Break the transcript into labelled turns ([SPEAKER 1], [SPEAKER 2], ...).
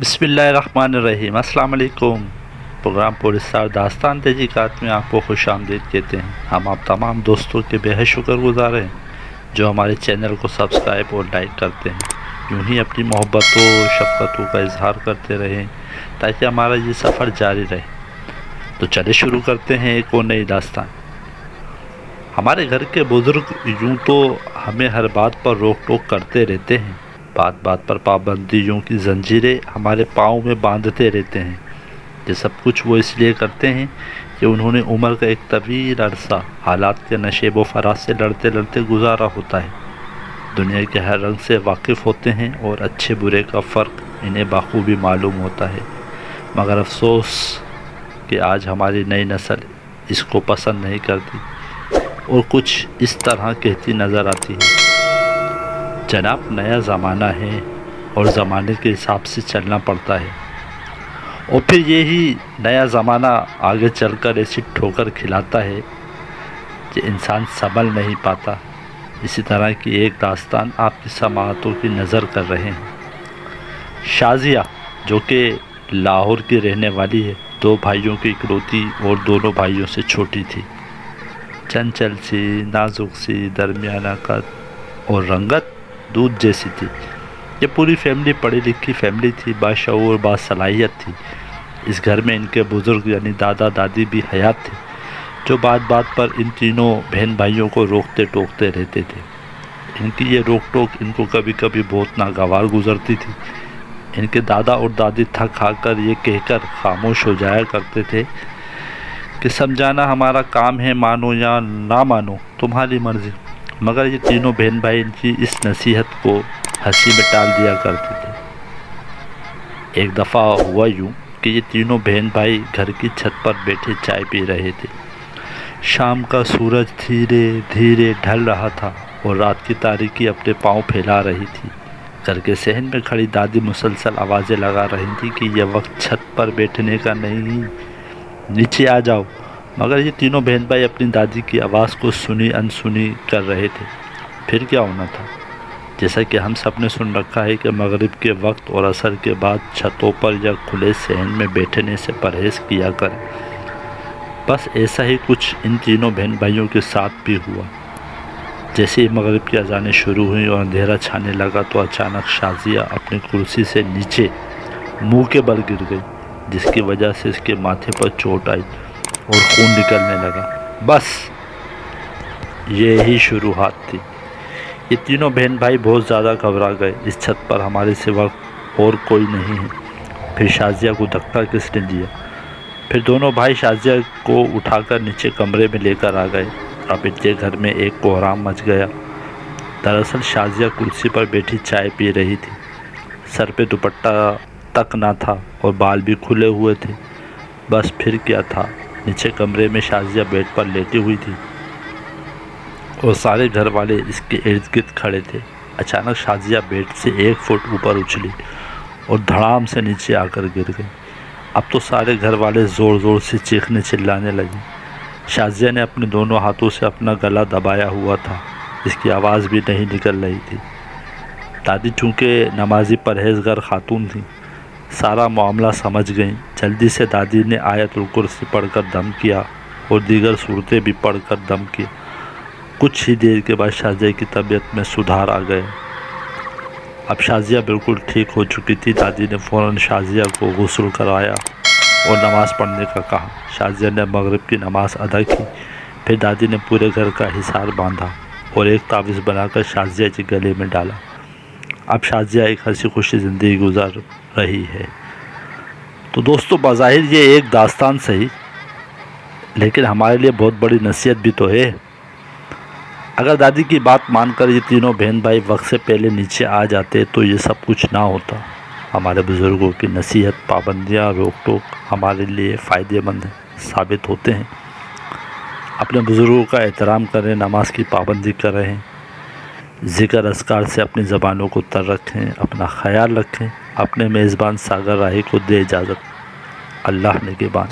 [SPEAKER 1] बिस्मिल्लाहिर्रहमानिर्रहीम। अस्सलाम वालेकुम। प्रोग्राम पुरस्कार दास्तान तहक़ीक़ात में आपको खुश आमदीद कहते हैं। हम आप तमाम दोस्तों के बेहद शुक्रगुज़ार हैं जो हमारे चैनल को सब्सक्राइब और लाइक करते हैं। यूँ ही अपनी मोहब्बतों और शफ़क़तों का इजहार करते रहें ताकि हमारा ये सफ़र जारी रहे। तो चले शुरू करते हैं एक और नई दास्तान। हमारे घर के बुज़ुर्ग यूँ तो हमें हर बात पर रोक टोक करते रहते हैं, बात बात पर पाबंदियों की जंजीरें हमारे पाँव में बांधते रहते हैं। ये सब कुछ वो इसलिए करते हैं कि उन्होंने उम्र का एक तवील अरसा हालात के नशेब व फराज से लड़ते लड़ते गुजारा होता है। दुनिया के हर रंग से वाकिफ़ होते हैं और अच्छे बुरे का फ़र्क इन्हें बाखूबी मालूम होता है। मगर अफसोस कि आज हमारी नई नस्ल इसको पसंद नहीं करती और कुछ इस तरह कहती नज़र आती है, जनाब नया ज़माना है और ज़माने के हिसाब से चलना पड़ता है। और फिर यही नया ज़माना आगे चलकर ऐसी ठोकर खिलाता है कि इंसान संभल नहीं पाता। इसी तरह की एक दास्तान आपकी समाअतों की नज़र कर रहे हैं। शाज़िया जो कि लाहौर की रहने वाली है, दो भाइयों की इकलौती और दोनों भाइयों से छोटी थी। चंचल सी, नाजुक सी, दरमियाना कद और रंगत दूध जैसी थी। ये पूरी फैमिली पढ़ी लिखी फैमिली थी, बाशऊर बासलाहियत थी। इस घर में इनके बुज़ुर्ग यानी दादा दादी भी हयात थे जो बात बात पर इन तीनों बहन भाइयों को रोकते टोकते रहते थे। इनकी ये रोक टोक इनको कभी कभी बहुत नागवार गुजरती थी। इनके दादा और दादी थक हाकर ये कहकर खामोश हो जाया करते थे कि समझाना हमारा काम है, मानो या ना मानो तुम्हारी मर्ज़ी। मगर ये तीनों बहन भाई इनकी इस नसीहत को हंसी में टाल दिया करते थे। एक दफ़ा हुआ यूँ कि ये तीनों बहन भाई घर की छत पर बैठे चाय पी रहे थे। शाम का सूरज धीरे धीरे ढल रहा था और रात की तारीकी अपने पाँव फैला रही थी। घर के सहन में खड़ी दादी मुसलसल आवाज़ें लगा रही थी कि यह वक्त छत पर बैठने का नहीं, नीचे आ जाओ। मगर ये तीनों बहन भाई अपनी दादी की आवाज़ को सुनी अनसुनी कर रहे थे। फिर क्या होना था? जैसा कि हम सब ने सुन रखा है कि मगरिब के वक्त और असर के बाद छतों पर या खुले सहन में बैठने से परहेज़ किया करें। बस ऐसा ही कुछ इन तीनों बहन भाइयों के साथ भी हुआ। जैसे ही मगरिब की अज़ानें शुरू हुई और अंधेरा छाने लगा तो अचानक शाज़िया अपनी कुर्सी से नीचे मुँह के बल गिर गई, जिसकी वजह से इसके माथे पर चोट आई और खून निकलने लगा। बस ये ही शुरुआत थी। ये तीनों बहन भाई बहुत ज़्यादा घबरा गए। इस छत पर हमारे सिवा और कोई नहीं है। फिर शाज़िया को धक्का किसने दिया? फिर दोनों भाई शाज़िया को उठाकर नीचे कमरे में लेकर आ गए। अब इनके घर में एक कोहराम मच गया। दरअसल शाज़िया कुर्सी पर बैठी चाय पी रही थी। सर पे दुपट्टा तक ना था और बाल भी खुले हुए थे। बस फिर क्या था, नीचे कमरे में शाज़िया बेड पर लेटी हुई थी और सारे घर वाले इसके इर्द गिर्द खड़े थे। अचानक शाज़िया बेड से 1 फुट ऊपर उछली और धड़ाम से नीचे आकर गिर गई। अब तो सारे घर वाले ज़ोर ज़ोर से चीखने चिल्लाने लगे। शाज़िया ने अपने दोनों हाथों से अपना गला दबाया हुआ था, इसकी आवाज़ भी नहीं निकल रही थी। दादी चूँकि नमाजी परहेज़गार खातून थी, सारा मामला समझ गई। जल्दी से दादी ने आयतुल कुर्सी पढ़कर दम किया और दीगर सूरतें भी पढ़कर दम किया। कुछ ही देर के बाद शाज़िया की तबीयत में सुधार आ गया। अब शाज़िया बिल्कुल ठीक हो चुकी थी। दादी ने फ़ौरन शाज़िया को गुस्ल करवाया और नमाज़ पढ़ने का कहा। शाज़िया ने मगरिब की नमाज़ अदा की। फिर दादी ने पूरे घर का हिसार बांधा और एक तावीज़ बनाकर शाज़िया के गले में डाला। अब शाज़िया एक हंसी खुशी ज़िंदगी गुजार रही है। तो दोस्तों, बज़ाहिर ये एक दास्तान सही, लेकिन हमारे लिए बहुत बड़ी नसीहत भी तो है। अगर दादी की बात मानकर ये तीनों बहन भाई वक्त से पहले नीचे आ जाते तो ये सब कुछ ना होता। हमारे बुज़ुर्गों की नसीहत, पाबंदियाँ, रोक टोक हमारे लिए फ़ायदेमंद साबित होते हैं। अपने बुज़ुर्गों का एहतराम करें, नमाज की पाबंदी करें, ज़िक्र अस्कार से अपनी ज़बानों को तर रखें, अपना ख्याल रखें। अपने मेज़बान सागर राही को दे इजाज़त। अल्लाह निगहबान।